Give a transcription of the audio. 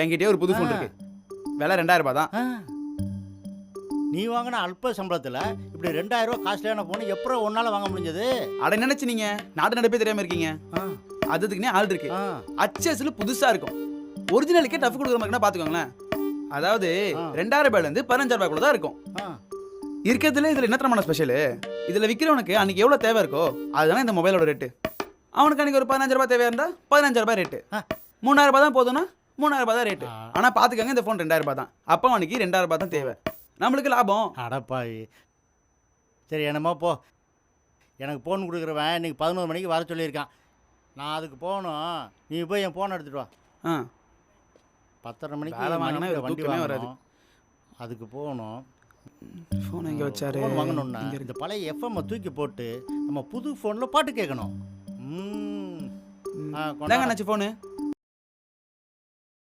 என்கிட்டயே ஒரு புது ஃபோன் இருக்கு. விலை 2000 ரூபாய் தான். நீ வாங்கின அல்ப சம்பளத்தில் இப்படி 2000 ரூபா காஸ்ட்லியான ஃபோன் எப்போ ஒன்றால் வாங்க முடிஞ்சது? அட நினைச்சு நீங்க நாட்டு நடப்பே தெரியாம இருக்கீங்க. அதுக்குன்னே ஆள் இருக்கு. அச்சஸ்ல புதுசா இருக்கும். ஒரிஜினலுக்கே டஃப் கொடுக்குற மாதிரி பாத்துக்கோங்களேன். அதாவது 2000 ரூபாயில இருந்து 15000 ரூபாய்க்குள்ள தான் இருக்கும். இருக்கிறதுல இதுல என்ன தரமான ஸ்பெஷல்? இதுல விற்கிறவனுக்கு அன்னைக்கு எவ்வளவு தேவை இருக்கோ அதுதானே இந்த மொபைலோட ரேட்டு. அவனுக்கு அன்னைக்கு ஒரு 15000 ரூபாய் தேவையா இருந்தா 15000 ரூபாய் ரேட்டு. 3000 ரூபாய் தான் போதும்னா 3000 ரூபாய் தான் ரேட்டு. ஆனா பாத்துக்கங்க இந்த ஃபோன் 2000 ரூபாய் தான். அப்போ அவனுக்கு 2000 ரூபாய் தான் தேவை. நம்மளுக்கு லாபம். அடப்பாவி. சரி என்னமோ போ. எனக்கு ஃபோன் கொடுக்குறவன் இன்னைக்கு 11 மணிக்கு வர சொல்லியிருக்கான். நான் அதுக்கு போகணும். நீ போய் என் ஃபோன் எடுத்துட்டு வா. 10:30 மணிக்கு வண்டி வராது. அதுக்கு போகணும். ஃபோன் எங்கே வச்சாரு? ஃபோன் வாங்கணும்னா இந்த பழைய எஃப்எம் தூக்கி போட்டு நம்ம புது ஃபோனில் பாட்டு கேட்கணும். என்னங்க நினச்சி ஃபோனு?